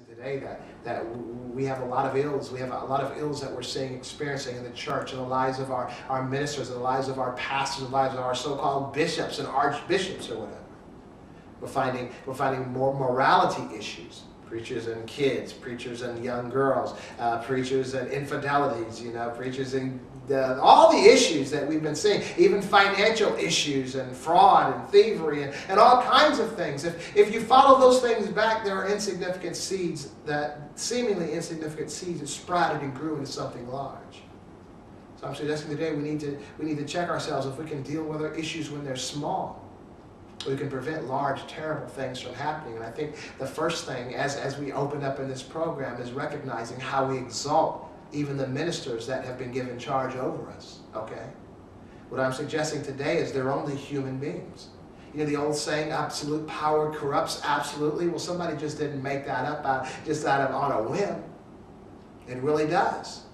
Today that we have a lot of ills. We have a lot of ills that we're seeing, experiencing in the church, in the lives of our ministers, in the lives of our pastors, in the lives of our so-called bishops and archbishops or whatever. We're finding more morality issues. Preachers and kids, preachers and young girls, preachers and infidelities, preachers and all the issues that we've been seeing, even financial issues and fraud and thievery and all kinds of things. If you follow those things back, there are insignificant seeds, seemingly insignificant seeds that sprouted and grew into something large. So I'm suggesting today we need to check ourselves if we can deal with our issues when they're small. We can prevent large, terrible things from happening. And I think the first thing, as we open up in this program, is recognizing how we exalt even the ministers that have been given charge over us, okay? What I'm suggesting today is they're only human beings. You know the old saying, absolute power corrupts absolutely? Well, somebody just didn't make that up on a whim. It really does.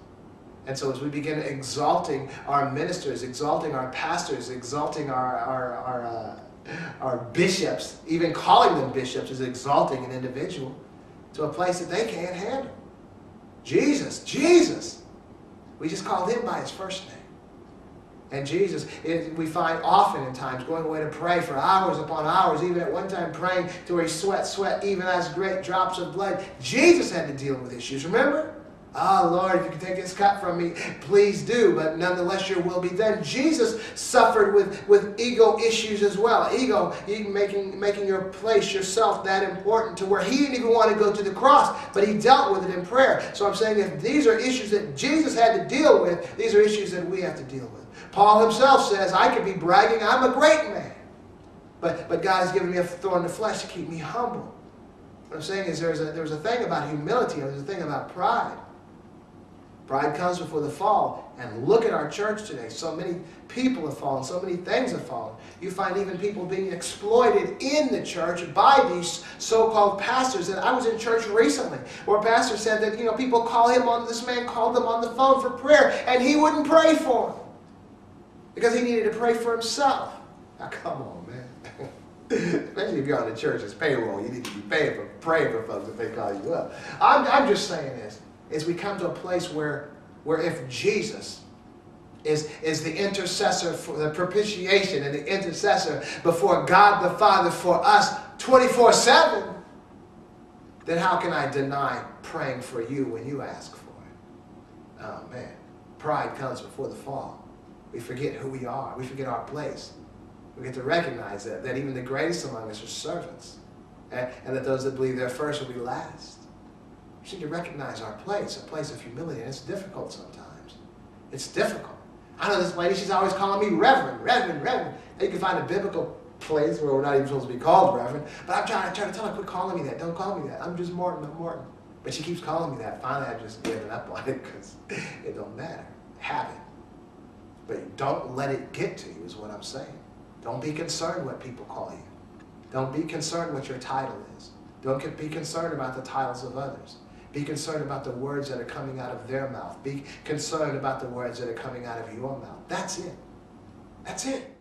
And so as we begin exalting our ministers, exalting our pastors, exalting our bishops, even calling them bishops is exalting an individual to a place that they can't handle. Jesus. We just called him by his first name. And Jesus, we find often in times going away to pray for hours upon hours, even at one time praying to where he sweat, even as great drops of blood. Jesus had to deal with issues, remember? Oh, Lord, if you can take this cup from me, please do, but nonetheless your will be done. Jesus suffered with ego issues as well. Ego, making your place, yourself, that important to where he didn't even want to go to the cross, but he dealt with it in prayer. So I'm saying if these are issues that Jesus had to deal with, these are issues that we have to deal with. Paul himself says, I could be bragging, I'm a great man, but God has given me a thorn in the flesh to keep me humble. What I'm saying is there's a thing about humility, and there's a thing about pride. Pride comes before the fall. And look at our church today. So many people have fallen. So many things have fallen. You find even people being exploited in the church by these so-called pastors. And I was in church recently where a pastor said that, people call him on, this man called him on the phone for prayer and he wouldn't pray for him because he needed to pray for himself. Now come on, man. Especially if you're on the church's payroll, you need to be praying for folks if they call you up. I'm just saying this. Is we come to a place where if Jesus is the intercessor for the propitiation and the intercessor before God the Father for us 24/7, then how can I deny praying for you when you ask for it? Oh man, pride comes before the fall. We forget who we are. We forget our place. We get to recognize that even the greatest among us are servants, and that those that believe they're first will be last. We need to recognize our place, a place of humility, and it's difficult sometimes. It's difficult. I know this lady, she's always calling me Reverend. Now you can find a biblical place where we're not even supposed to be called Reverend, but I'm trying to tell her, quit calling me that. Don't call me that. I'm just Morton. But she keeps calling me that. Finally, I've just given up on it because it don't matter. Have it. But don't let it get to you is what I'm saying. Don't be concerned what people call you. Don't be concerned what your title is. Don't be concerned about the titles of others. Be concerned about the words that are coming out of their mouth. Be concerned about the words that are coming out of your mouth. That's it. That's it.